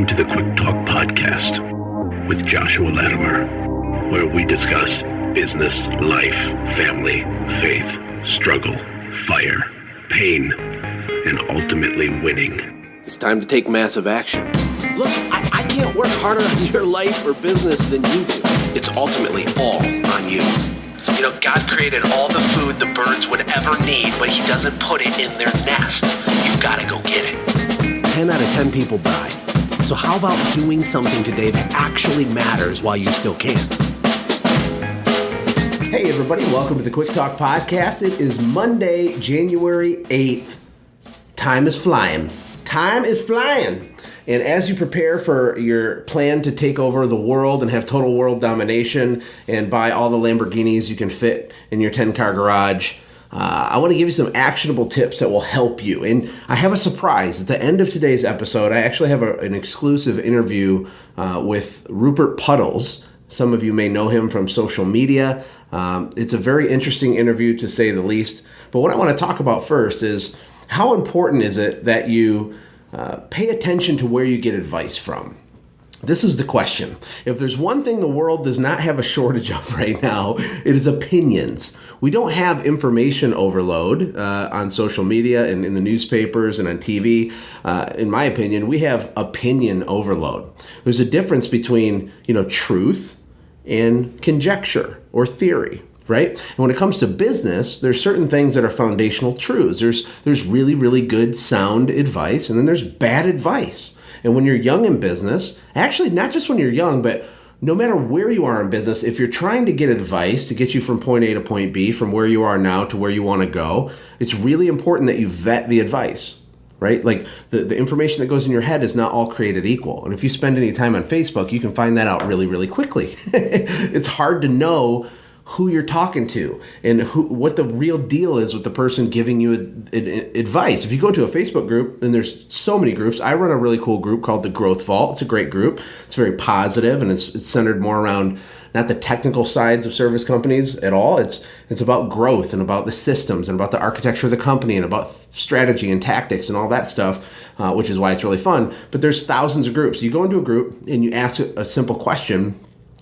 Welcome to the Quick Talk Podcast with Joshua Latimer, where we discuss business, life, family, faith, struggle, fire, pain, and ultimately winning. It's time to take massive action. Look, I can't work harder on your life or business than you do. It's ultimately all on you. You know, God created all the food the birds would ever need, but he doesn't put it in their nest. You've got to go get it. 10 out of 10 people die. So how about doing something today that actually matters while you still can? Hey everybody, welcome to the Quick Talk Podcast. It is Monday, January 8th. Time is flying. Time is flying. And as you prepare for your plan to take over the world and have total world domination and buy all the Lamborghinis you can fit in your 10-car garage, I want to give you some actionable tips that will help you. And I have a surprise. At the end of today's episode, I actually have an exclusive interview with Ruppert Puddles. Some of you may know him from social media. It's a very interesting interview, to say the least. But what I want to talk about first is how important is it that you pay attention to where you get advice from. This is the question. If there's one thing the world does not have a shortage of right now, it is opinions. We don't have information overload on social media and in the newspapers and on TV. In my opinion, we have opinion overload. There's a difference between, truth and conjecture or theory. Right? And when it comes to business, there's certain things that are foundational truths. There's really, really good, sound advice, and then there's bad advice. And when you're young in business, actually not just when you're young, but no matter where you are in business, if you're trying to get advice to get you from point A to point B, from where you are now to where you want to go, it's really important that you vet the advice. Right? Like the information that goes in your head is not all created equal. And if you spend any time on Facebook, you can find that out really, really quickly. It's hard to know who you're talking to and what the real deal is with the person giving you advice. If you go into a Facebook group, and there's so many groups, I run a really cool group called the Growth Vault. It's a great group. It's very positive, and it's centered more around not the technical sides of service companies at all. It's about growth and about the systems and about the architecture of the company and about strategy and tactics and all that stuff, which is why it's really fun. But there's thousands of groups. You go into a group and you ask a simple question,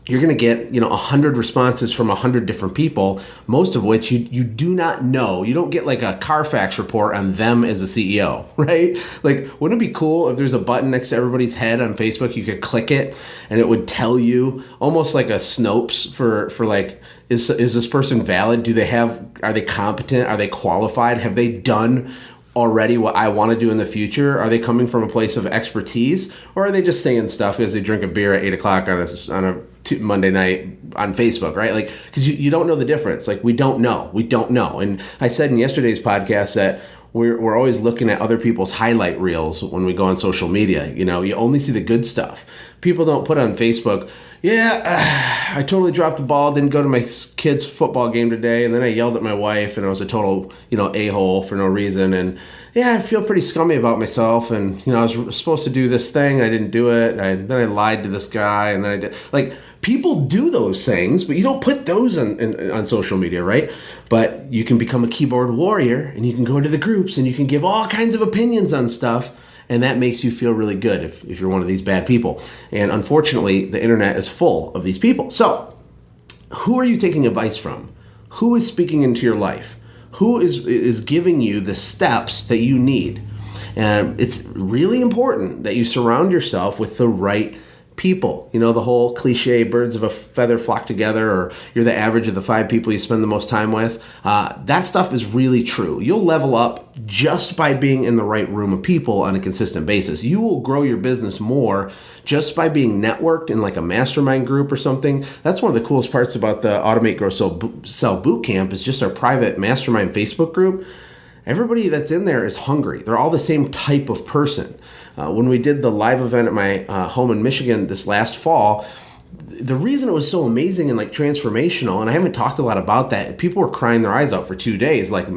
you're going to get 100 responses from 100 different people, most of which you do not know. You don't get like a Carfax report on them as a CEO, right? Like, wouldn't it be cool if there's a button next to everybody's head on Facebook, you could click it and it would tell you, almost like a Snopes for like, is this person valid? Are they competent? Are they qualified? Have they done already what I want to do in the future? Are they coming from a place of expertise, or are they just saying stuff as they drink a beer at 8 o'clock on a Monday night on Facebook, right? Like, because you don't know the difference. Like, we don't know. And I said in yesterday's podcast that we're always looking at other people's highlight reels when we go on social media. You only see the good stuff. People don't put on Facebook, I totally dropped the ball, didn't go to my kid's football game today, and then I yelled at my wife, and I was a total, a-hole for no reason, and I feel pretty scummy about myself, and, I was supposed to do this thing, I didn't do it, then I lied to this guy, and then I did. Like, people do those things, but you don't put those on social media, right? But you can become a keyboard warrior, and you can go into the groups, and you can give all kinds of opinions on stuff, and that makes you feel really good if you're one of these bad people. And unfortunately, the internet is full of these people. So, who are you taking advice from? Who is speaking into your life? Who is giving you the steps that you need? And it's really important that you surround yourself with the right people. The whole cliche, birds of a feather flock together, or you're the average of the 5 people you spend the most time with. That stuff is really true. You'll level up just by being in the right room of people on a consistent basis. You will grow your business more just by being networked in like a mastermind group or something. That's one of the coolest parts about the Automate, Grow, Sell Bootcamp is just our private mastermind Facebook group. Everybody that's in there is hungry. They're all the same type of person. When we did the live event at my home in Michigan this last fall, the reason it was so amazing and like transformational, and I haven't talked a lot about that, people were crying their eyes out for 2 days. Like,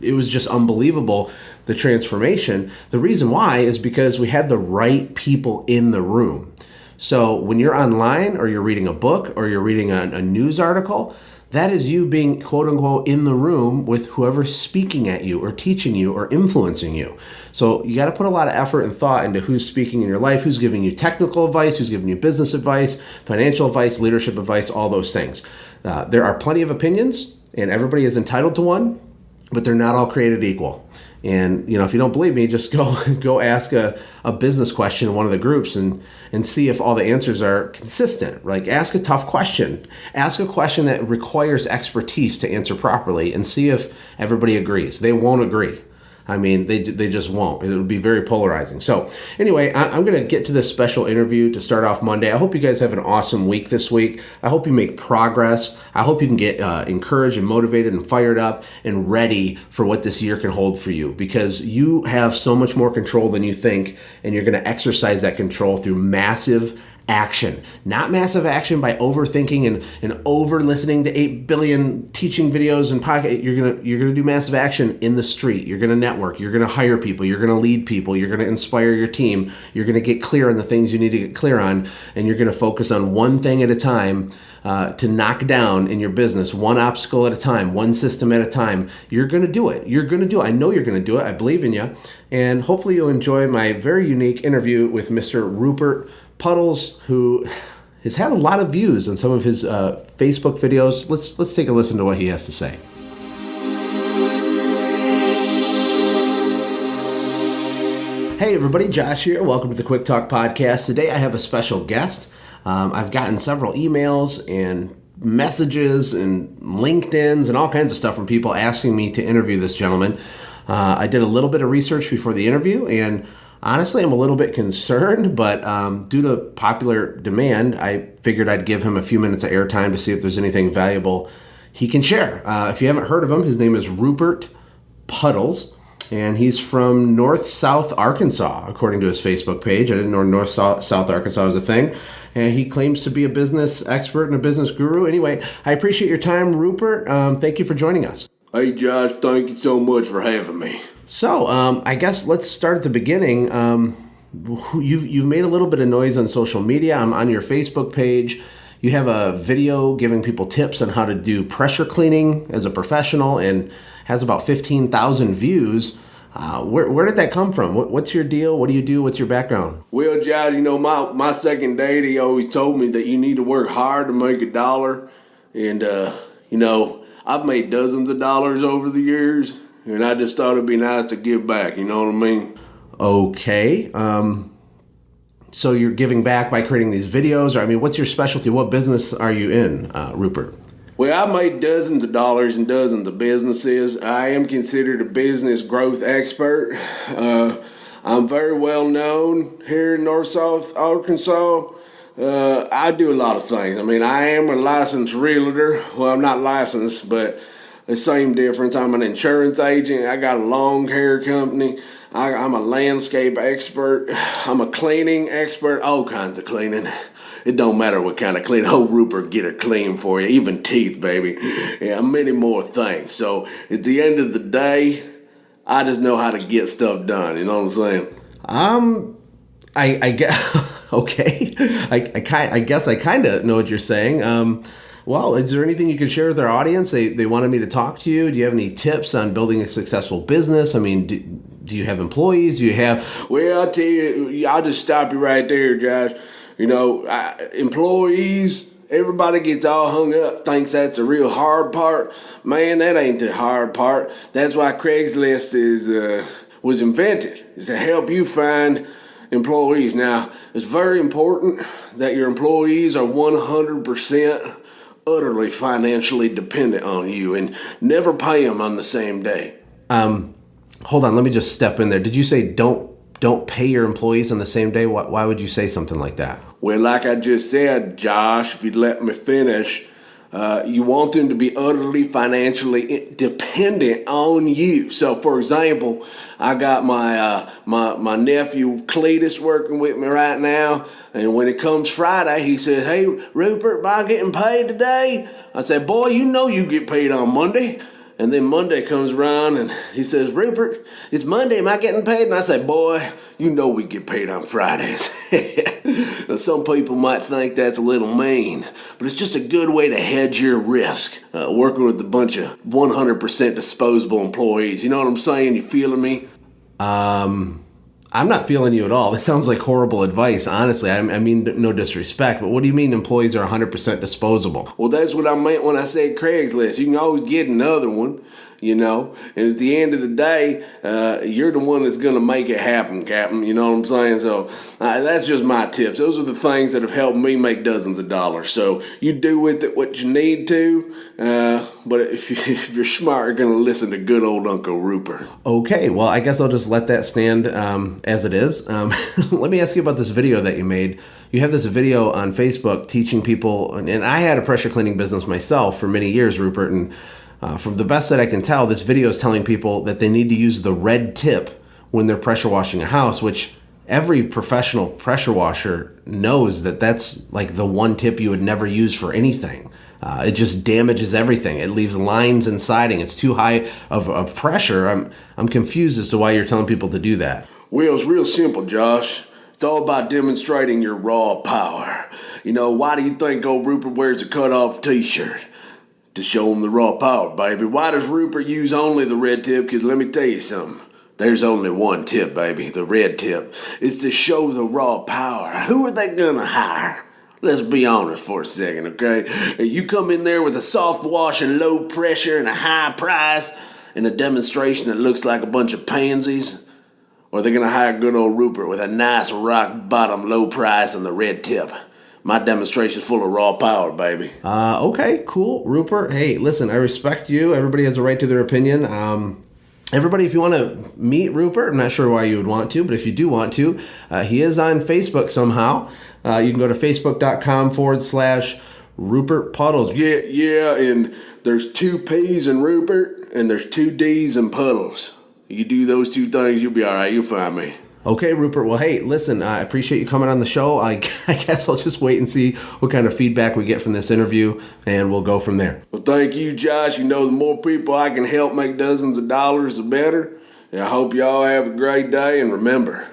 it was just unbelievable, the transformation. The reason why is because we had the right people in the room. So when you're online or you're reading a book or you're reading a news article, That is you being, quote unquote, in the room with whoever's speaking at you or teaching you or influencing you. So you got to put a lot of effort and thought into who's speaking in your life, who's giving you technical advice, who's giving you business advice, financial advice, leadership advice, all those things. There are plenty of opinions, and everybody is entitled to one, but they're not all created equal. And, if you don't believe me, just go ask a business question in one of the groups and see if all the answers are consistent. Like, ask a tough question. Ask a question that requires expertise to answer properly and see if everybody agrees. They won't agree. I mean, they just won't. It would be very polarizing. So anyway, I'm going to get to this special interview to start off Monday. I hope you guys have an awesome week this week. I hope you make progress. I hope you can get encouraged and motivated and fired up and ready for what this year can hold for you, because you have so much more control than you think, and you're going to exercise that control through massive action. Not massive action by overthinking and over listening to 8 billion teaching videos and podcast. You're gonna do massive action in the street. You're gonna network. You're gonna hire people. You're gonna lead people. You're gonna inspire your team. You're gonna get clear on the things you need to get clear on, and you're gonna focus on one thing at a time to knock down in your business, one obstacle at a time, one system at a time. You're gonna do it. I know you're gonna do it. I believe in you, and hopefully you'll enjoy my very unique interview with Mr. Ruppert Puddles, who has had a lot of views on some of his Facebook videos. Let's take a listen to what he has to say. Hey everybody, Josh here. Welcome to the Quick Talk Podcast. Today I have a special guest. I've gotten several emails and messages and LinkedIn's and all kinds of stuff from people asking me to interview this gentleman. I did a little bit of research before the interview, and honestly, I'm a little bit concerned, but due to popular demand, I figured I'd give him a few minutes of airtime to see if there's anything valuable he can share. If you haven't heard of him, his name is Ruppert Puddles, and he's from North-South Arkansas, according to his Facebook page. I didn't know North-South Arkansas was a thing. And he claims to be a business expert and a business guru. Anyway, I appreciate your time, Ruppert. Thank you for joining us. Hey, Josh, thank you so much for having me. So, I guess let's start at the beginning. You've made a little bit of noise on social media. I'm on your Facebook page. You have a video giving people tips on how to do pressure cleaning as a professional, and has about 15,000 views. Where did that come from? What's your deal? What do you do? What's your background? Well, Josh, my second date, he always told me that you need to work hard to make a dollar. And, I've made dozens of dollars over the years. And I just thought it'd be nice to give back, you know what I mean? Okay. So you're giving back by creating these videos? Or, what's your specialty? What business are you in, Ruppert? Well, I've made dozens of dollars in dozens of businesses. I am considered a business growth expert. I'm very well known here in North-South Arkansas. I do a lot of things. I am a licensed realtor. Well, I'm not licensed, but the same difference. I'm an insurance agent. I got a long hair company. I'm a landscape expert. I'm a cleaning expert. All kinds of cleaning. It don't matter what kind of cleaning. Oh, Ruppert, get it clean for you. Even teeth, baby. Yeah, many more things. So at the end of the day, I just know how to get stuff done. You know what I'm saying? I guess. Okay. I guess I kind of know what you're saying. Well, is there anything you can share with our audience? They wanted me to talk to you. Do you have any tips on building a successful business? Do you have employees? Do you have... Well, I'll tell you, I'll just stop you right there, Josh. Employees, everybody gets all hung up, thinks that's the real hard part. Man, that ain't the hard part. That's why Craigslist was invented, is to help you find employees. Now, it's very important that your employees are 100% utterly financially dependent on you, and never pay them on the same day. Hold on, let me just step in there. Did you say don't pay your employees on the same day? Why would you say something like that? Well, like I just said, Josh, if you'd let me finish, you want them to be utterly financially dependent on you. So, for example, I got my nephew Cletus working with me right now, and when it comes Friday, he says, "Hey, Ruppert, am I getting paid today?" I said, "Boy, you know you get paid on Monday." And then Monday comes around and he says, Ruppert, it's Monday, am I getting paid? And I say, boy, you know we get paid on Fridays. Now, some people might think that's a little mean, but it's just a good way to hedge your risk, working with a bunch of 100% disposable employees. You know what I'm saying? You feeling me? I'm not feeling you at all. This sounds like horrible advice, honestly. I mean, no disrespect, but what do you mean employees are 100% disposable? Well, that's what I meant when I said Craigslist. You can always get another one, you know. And at the end of the day, you're the one that's going to make it happen, Captain. You know what I'm saying? So that's just my tips. Those are the things that have helped me make dozens of dollars. So you do with it what you need to. But if you're smart, you're going to listen to good old Uncle Ruppert. Okay, well, I guess I'll just let that stand as it is. Let me ask you about this video that you made. You have this video on Facebook teaching people, and I had a pressure cleaning business myself for many years, Ruppert, and from the best that I can tell, this video is telling people that they need to use the red tip when they're pressure washing a house, which every professional pressure washer knows that that's like the one tip you would never use for anything. It just damages everything. It leaves lines and siding. It's too high of pressure. I'm confused as to why you're telling people to do that. Well, it's real simple, Josh. It's all about demonstrating your raw power. You know, why do you think old Ruppert wears a cut-off t-shirt? To show him the raw power, baby. Why does Ruppert use only the red tip? Because let me tell you something. There's only one tip, baby, the red tip. It's to show the raw power. Who are they going to hire? Let's be honest for a second, okay? You come in there with a soft wash and low pressure and a high price and a demonstration that looks like a bunch of pansies, or they're going to hire good old Ruppert with a nice rock bottom low price and the red tip. My demonstration's full of raw power, baby. Okay, cool, Ruppert. Hey, listen, I respect you. Everybody has a right to their opinion. Everybody, if you want to meet Ruppert, I'm not sure why you would want to, but if you do want to, he is on Facebook somehow. You can go to facebook.com/Ruppert Puddles. Yeah, and there's 2 P's in Ruppert, and there's 2 D's in Puddles. You do those 2 things, you'll be all right. You'll find me. Okay, Ruppert. Well, hey, listen, I appreciate you coming on the show. I guess I'll just wait and see what kind of feedback we get from this interview, and we'll go from there. Well, thank you, Josh. You know, the more people I can help make dozens of dollars, the better. And I hope y'all have a great day, and remember,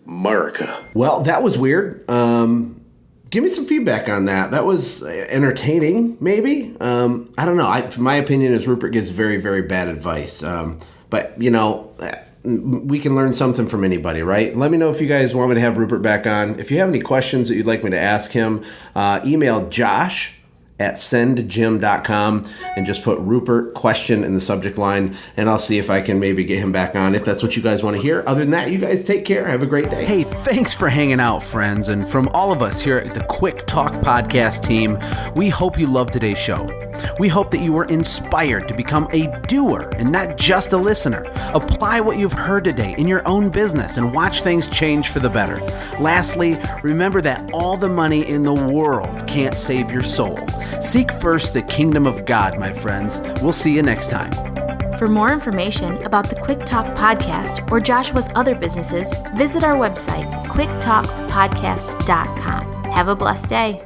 America. Well, that was weird. Give me some feedback on that. That was entertaining, maybe. I don't know. My opinion is Ruppert gives very, very bad advice. But, you know, we can learn something from anybody, right? Let me know if you guys want me to have Ruppert back on. If you have any questions that you'd like me to ask him, email josh@sendjim.com and just put Ruppert question in the subject line, and I'll see if I can maybe get him back on if that's what you guys want to hear. Other than that, you guys take care. Have a great day. Hey, thanks for hanging out, friends. And from all of us here at the Quick Talk Podcast team, we hope you loved today's show. We hope that you were inspired to become a doer and not just a listener. Apply what you've heard today in your own business and watch things change for the better. Lastly, remember that all the money in the world can't save your soul. Seek first the kingdom of God, my friends. We'll see you next time. For more information about the Quick Talk Podcast or Joshua's other businesses, visit our website, quicktalkpodcast.com. Have a blessed day.